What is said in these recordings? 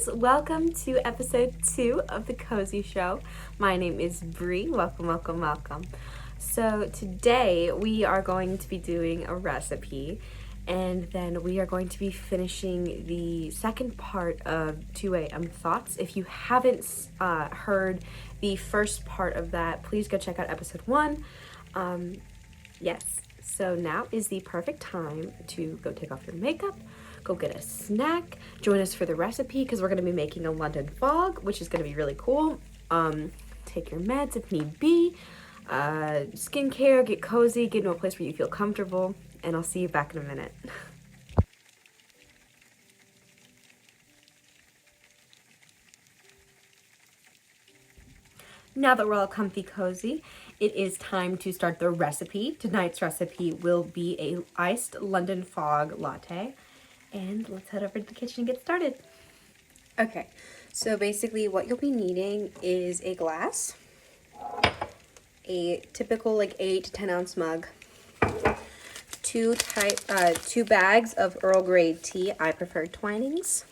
guys, welcome to episode 2 of the Cozy Show. My name is Bree. Welcome. So today we are going to be doing a recipe, and then we are going to be finishing the second part of A.M Thoughts. If you haven't heard the first part of that, please go check out episode 1. Yes, so now is the perfect time to go take off your makeup, go get a snack, join us for the recipe because we're going to be making a London fog, which is going to be really cool. Take your meds if need be, skincare, get cozy, get into a place where you feel comfortable, and I'll see you back in a minute. Now that we're all comfy cozy, it is time to start the recipe. Tonight's recipe will be a Iced London Fog Latte. And let's head over to the kitchen and get started. Okay, so basically what you'll be needing is a glass, a typical 8 to 10 ounce mug, two bags of Earl Grey tea. I prefer Twinings.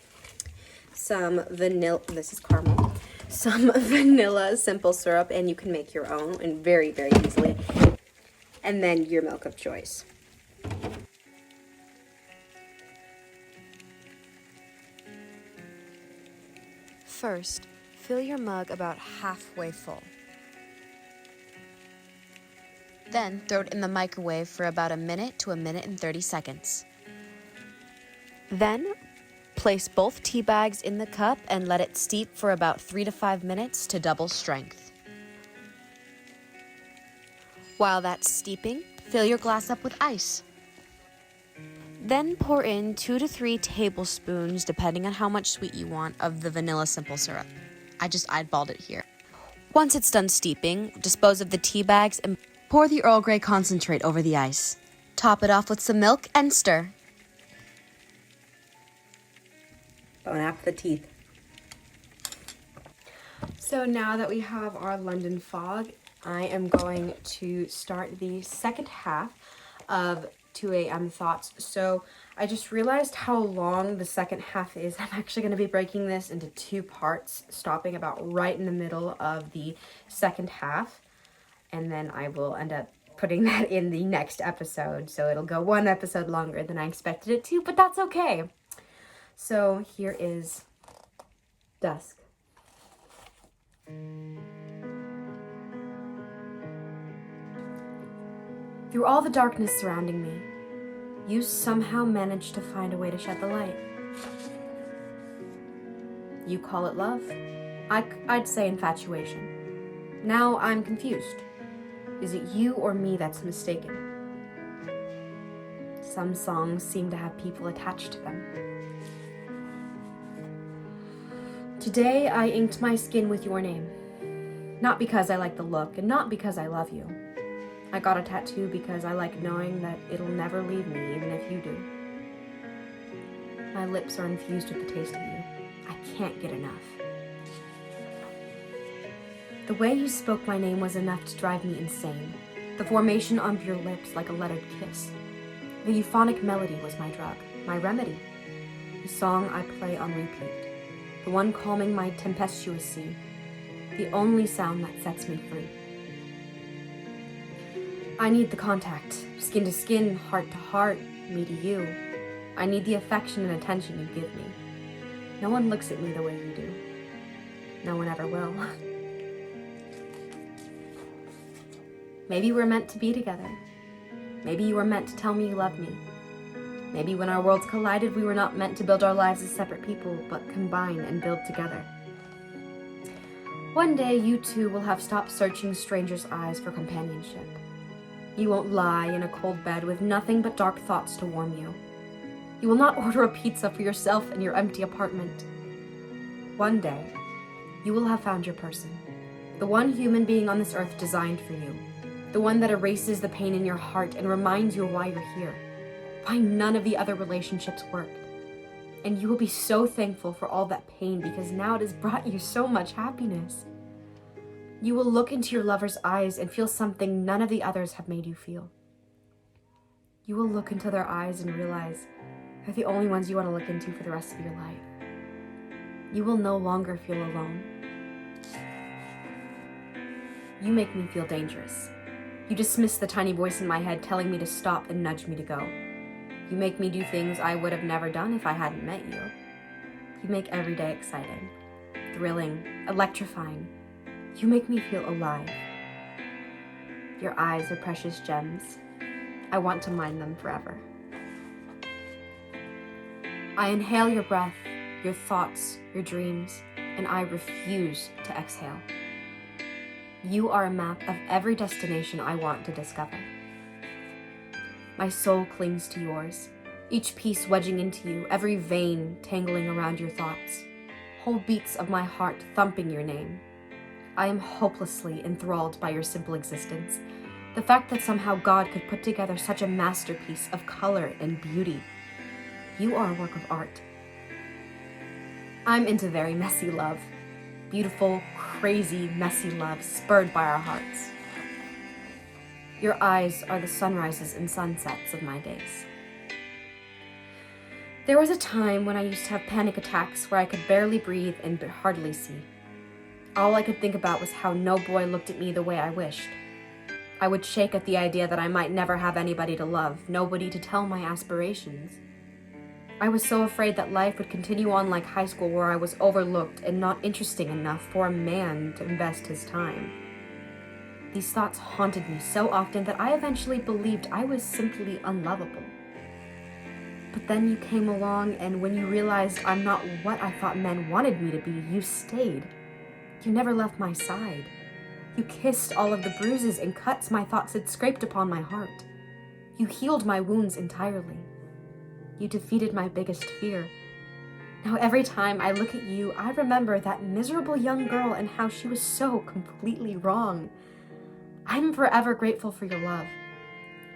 Some vanilla, this is caramel, some vanilla simple syrup, and you can make your own and very, very easily. And then your milk of choice. First, fill your mug about halfway full. Then throw it in the microwave for about a minute to a minute and 30 seconds. Then place both tea bags in the cup and let it steep for about 3 to 5 minutes to double strength. While that's steeping, fill your glass up with ice. Then pour in 2 to 3 tablespoons, depending on how much sweet you want, of the vanilla simple syrup. I just eyeballed it here. Once it's done steeping, dispose of the tea bags and pour the Earl Grey concentrate over the ice. Top it off with some milk and stir. Bon appetit. So now that we have our London fog, I am going to start the second half of A.M Thoughts. So I just realized how long the second half is. I'm actually going to be breaking this into 2 parts, stopping about right in the middle of the second half, and then I will end up putting that in the next episode. So it'll go 1 episode longer than I expected it to, but that's okay. So here is dusk. Through all the darkness surrounding me, you somehow managed to find a way to shed the light. You call it love. I'd say infatuation. Now I'm confused. Is it you or me that's mistaken? Some songs seem to have people attached to them. Today I inked my skin with your name. Not because I like the look, and not because I love you. I got a tattoo because I like knowing that it'll never leave me, even if you do. My lips are infused with the taste of you. I can't get enough. The way you spoke my name was enough to drive me insane. The formation of your lips like a lettered kiss. The euphonic melody was my drug, my remedy. The song I play on repeat. The one calming my tempestuous sea. The only sound that sets me free. I need the contact, skin to skin, heart to heart, me to you. I need the affection and attention you give me. No one looks at me the way you do. No one ever will. Maybe we're meant to be together. Maybe you were meant to tell me you love me. Maybe when our worlds collided, we were not meant to build our lives as separate people, but combine and build together. One day, you two will have stopped searching strangers' eyes for companionship. You won't lie in a cold bed with nothing but dark thoughts to warm you. You will not order a pizza for yourself in your empty apartment. One day, you will have found your person. The one human being on this earth designed for you. The one that erases the pain in your heart and reminds you of why you're here. Why none of the other relationships worked. And you will be so thankful for all that pain because now it has brought you so much happiness. You will look into your lover's eyes and feel something none of the others have made you feel. You will look into their eyes and realize they're the only ones you want to look into for the rest of your life. you will no longer feel alone. You make me feel dangerous. You dismiss the tiny voice in my head telling me to stop and nudge me to go. You make me do things I would have never done if I hadn't met you. You make every day exciting, thrilling, electrifying. You make me feel alive. Your eyes are precious gems. I want to mine them forever. I inhale your breath, your thoughts, your dreams, and I refuse to exhale. You are a map of every destination I want to discover. My soul clings to yours, each piece wedging into you, every vein tangling around your thoughts, whole beats of my heart thumping your name. I am hopelessly enthralled by your simple existence. The fact that somehow God could put together such a masterpiece of color and beauty. You are a work of art. I'm into very messy love. Beautiful, crazy, messy love spurred by our hearts. Your eyes are the sunrises and sunsets of my days. There was a time when I used to have panic attacks where I could barely breathe and hardly see. All I could think about was how no boy looked at me the way I wished. I would shake at the idea that I might never have anybody to love, nobody to tell my aspirations. I was so afraid that life would continue on like high school, where I was overlooked and not interesting enough for a man to invest his time. These thoughts haunted me so often that I eventually believed I was simply unlovable. But then you came along, and when you realized I'm not what I thought men wanted me to be, you stayed. You never left my side. You kissed all of the bruises and cuts my thoughts had scraped upon my heart. You healed my wounds entirely. You defeated my biggest fear. Now every time I look at you, I remember that miserable young girl and how she was so completely wrong. I'm forever grateful for your love.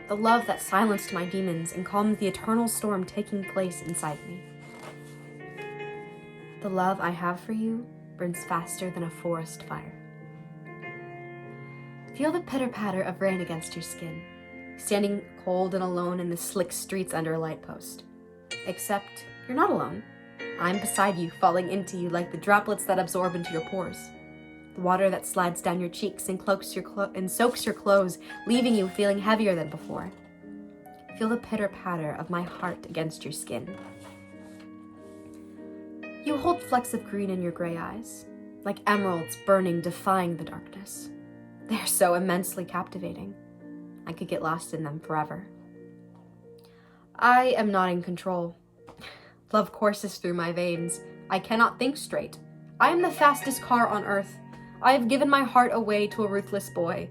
The love that silenced my demons and calmed the eternal storm taking place inside me. The love I have for you burns faster than a forest fire. Feel the pitter-patter of rain against your skin, standing cold and alone in the slick streets under a light post. Except you're not alone. I'm beside you, falling into you like the droplets that absorb into your pores. The water that slides down your cheeks and soaks your clothes, leaving you feeling heavier than before. Feel the pitter-patter of my heart against your skin. You hold flecks of green in your gray eyes, like emeralds burning, defying the darkness. They're so immensely captivating. I could get lost in them forever. I am not in control. Love courses through my veins. I cannot think straight. I am the fastest car on earth. I have given my heart away to a ruthless boy.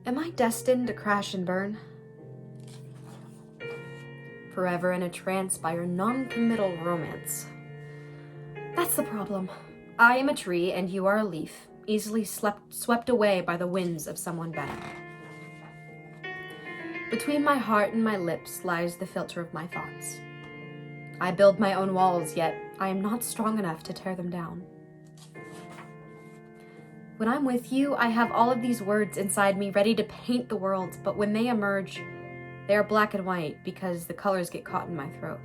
Am I destined to crash and burn? Forever in a trance by your non-committal romance. That's the problem. I am a tree and you are a leaf, easily swept away by the winds of someone better. Between my heart and my lips lies the filter of my thoughts. I build my own walls, yet I am not strong enough to tear them down. When I'm with you, I have all of these words inside me ready to paint the world, but when they emerge, they are black and white because the colors get caught in my throat.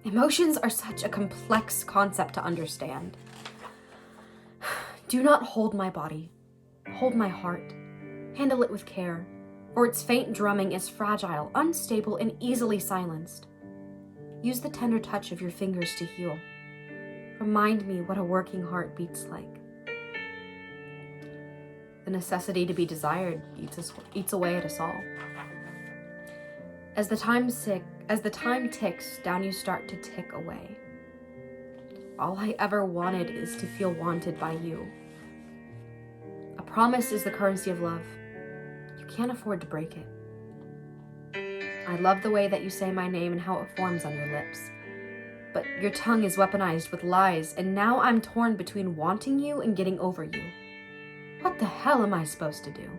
Emotions are such a complex concept to understand. Do not hold my body. Hold my heart. Handle it with care, for its faint drumming is fragile, unstable, and easily silenced. Use the tender touch of your fingers to heal. Remind me what a working heart beats like. The necessity to be desired eats away at us all. As the time ticks, down you start to tick away. All I ever wanted is to feel wanted by you. A promise is the currency of love. You can't afford to break it. I love the way that you say my name and how it forms on your lips. But your tongue is weaponized with lies, and now I'm torn between wanting you and getting over you. What the hell am I supposed to do?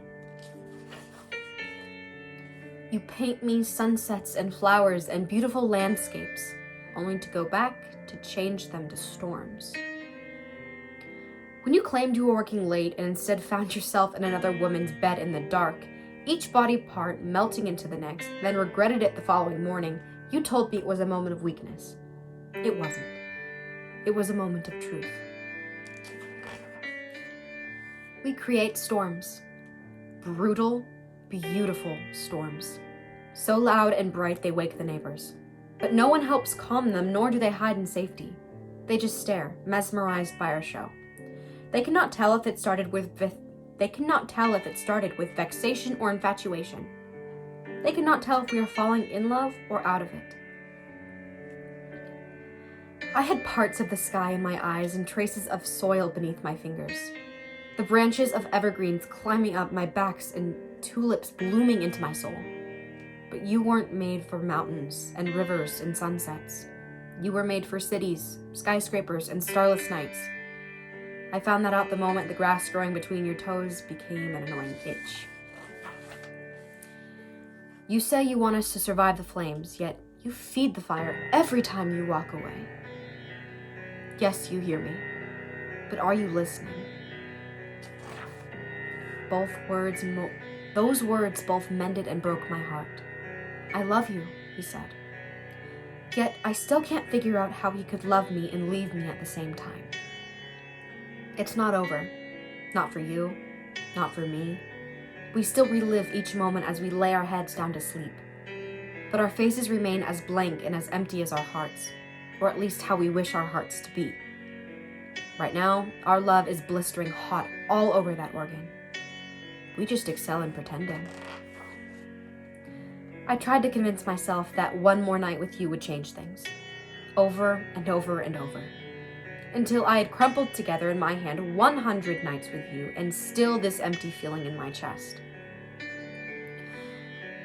You paint me sunsets and flowers and beautiful landscapes, only to go back to change them to storms. When you claimed you were working late and instead found yourself in another woman's bed in the dark, each body part melting into the next, then regretted it the following morning, you told me it was a moment of weakness. It wasn't. It was a moment of truth. We create storms. Brutal, beautiful storms. So loud and bright they wake the neighbors. But no one helps calm them, nor do they hide in safety. They just stare, mesmerized by our show. They cannot tell if it started with vexation or infatuation. They cannot tell if we are falling in love or out of it. I had parts of the sky in my eyes and traces of soil beneath my fingers. The branches of evergreens climbing up my backs and tulips blooming into my soul. But you weren't made for mountains and rivers and sunsets. You were made for cities, skyscrapers, and starless nights. I found that out the moment the grass growing between your toes became an annoying itch. You say you want us to survive the flames, yet you feed the fire every time you walk away. Yes, you hear me, but are you listening? Those words both mended and broke my heart. I love you, he said. Yet I still can't figure out how he could love me and leave me at the same time. It's not over. Not for you, not for me. We still relive each moment as we lay our heads down to sleep. But our faces remain as blank and as empty as our hearts, or at least how we wish our hearts to be. Right now, our love is blistering hot all over that organ. We just excel in pretending. I tried to convince myself that one more night with you would change things. Over and over and over. Until I had crumpled together in my hand 100 nights with you and still this empty feeling in my chest.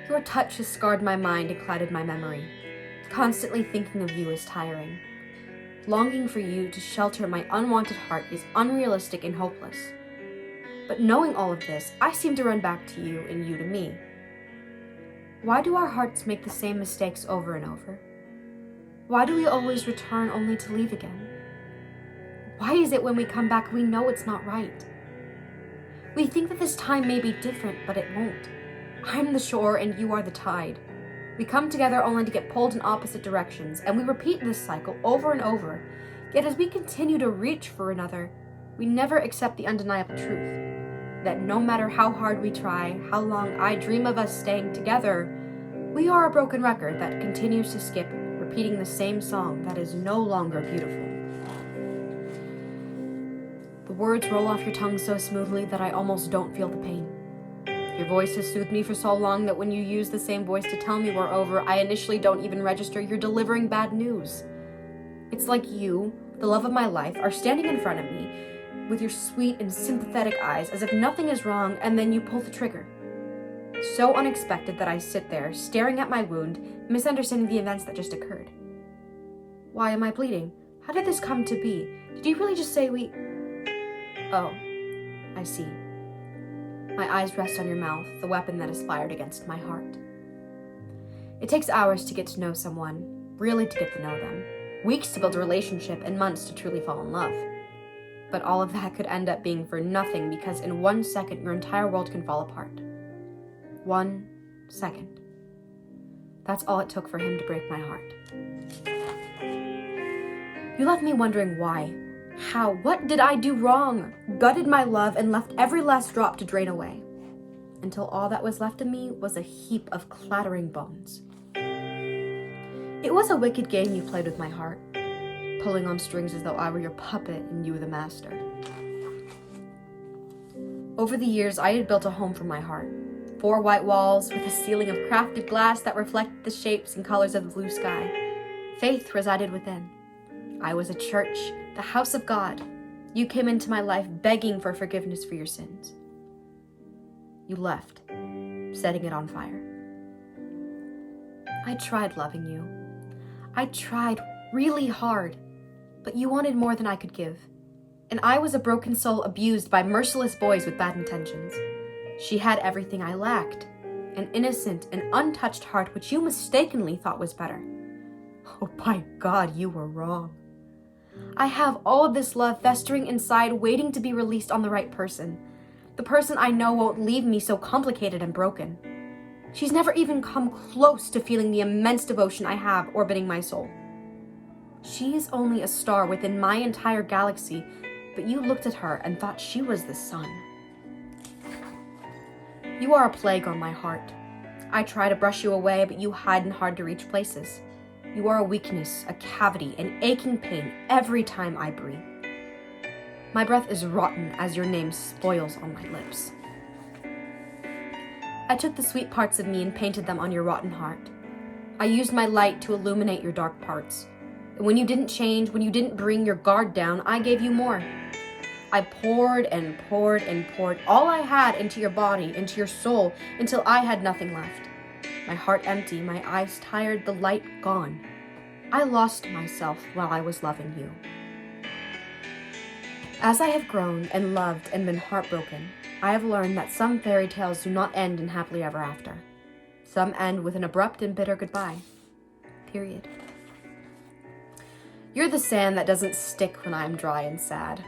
Your touch has scarred my mind and clouded my memory. Constantly thinking of you is tiring. Longing for you to shelter my unwanted heart is unrealistic and hopeless. But knowing all of this, I seem to run back to you and you to me. Why do our hearts make the same mistakes over and over? Why do we always return only to leave again? Why is it when we come back we know it's not right? We think that this time may be different, but it won't. I'm the shore and you are the tide. We come together only to get pulled in opposite directions, and we repeat this cycle over and over. Yet as we continue to reach for another, we never accept the undeniable truth that no matter how hard we try, how long I dream of us staying together, we are a broken record that continues to skip, repeating the same song that is no longer beautiful. The words roll off your tongue so smoothly that I almost don't feel the pain. Your voice has soothed me for so long that when you use the same voice to tell me we're over, I initially don't even register you're delivering bad news. It's like you, the love of my life, are standing in front of me with your sweet and sympathetic eyes as if nothing is wrong, and then you pull the trigger. So unexpected that I sit there, staring at my wound, misunderstanding the events that just occurred. Why am I bleeding? How did this come to be? Did you really just say we... Oh, I see. My eyes rest on your mouth, the weapon that is fired against my heart. It takes hours to get to know someone, really to get to know them, weeks to build a relationship, and months to truly fall in love. But all of that could end up being for nothing because in 1 second your entire world can fall apart. 1 second. That's all it took for him to break my heart. You left me wondering why. How? What did I do wrong? Gutted my love and left every last drop to drain away. Until all that was left of me was a heap of clattering bones. It was a wicked game you played with my heart, pulling on strings as though I were your puppet and you the master. Over the years, I had built a home for my heart. 4 white walls with a ceiling of crafted glass that reflected the shapes and colors of the blue sky. Faith resided within. I was a church, the house of God. You came into my life begging for forgiveness for your sins. You left, setting it on fire. I tried loving you. I tried really hard, but you wanted more than I could give. And I was a broken soul abused by merciless boys with bad intentions. She had everything I lacked, an innocent and untouched heart which you mistakenly thought was better. Oh, by God, you were wrong. I have all of this love festering inside, waiting to be released on the right person. The person I know won't leave me so complicated and broken. She's never even come close to feeling the immense devotion I have orbiting my soul. She is only a star within my entire galaxy, but you looked at her and thought she was the sun. You are a plague on my heart. I try to brush you away, but you hide in hard-to-reach places. You are a weakness, a cavity, an aching pain every time I breathe. My breath is rotten as your name spoils on my lips. I took the sweet parts of me and painted them on your rotten heart. I used my light to illuminate your dark parts. And when you didn't change, when you didn't bring your guard down, I gave you more. I poured and poured and poured all I had into your body, into your soul, until I had nothing left. My heart empty, my eyes tired, the light gone. I lost myself while I was loving you. As I have grown and loved and been heartbroken, I have learned that some fairy tales do not end in happily ever after. Some end with an abrupt and bitter goodbye. Period. You're the sand that doesn't stick when I'm dry and sad.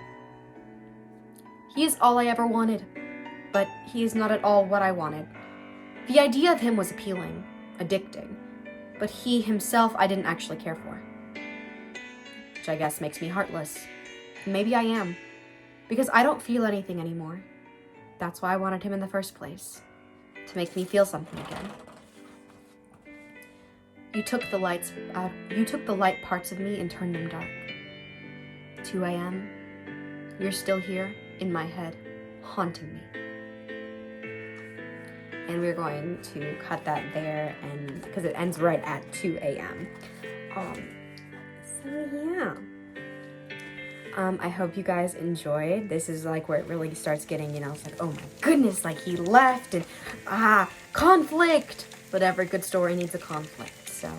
He is all I ever wanted, but he is not at all what I wanted. The idea of him was appealing, addicting, but he himself I didn't actually care for. Which I guess makes me heartless. Maybe I am, because I don't feel anything anymore. That's why I wanted him in the first place, to make me feel something again. You took the light parts of me and turned them dark. 2 a.m. You're still here in my head, haunting me. And we're going to cut that there, and because it ends right at 2 a.m. So yeah. I hope you guys enjoyed. This is like where it really starts getting, it's like, oh my goodness, like he left and conflict. But every good story needs a conflict. So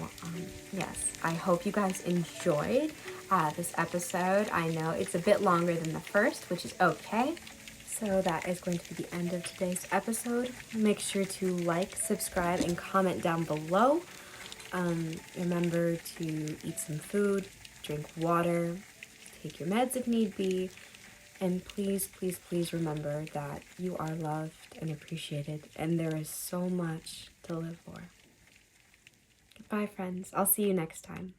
yes, I hope you guys enjoyed this episode. I know it's a bit longer than the first, which is okay. So that is going to be the end of today's episode. Make sure to like, subscribe, and comment down below. Remember to eat some food, drink water, take your meds if need be, and please, please, please remember that you are loved and appreciated, and there is so much to live for. Goodbye, friends. I'll see you next time.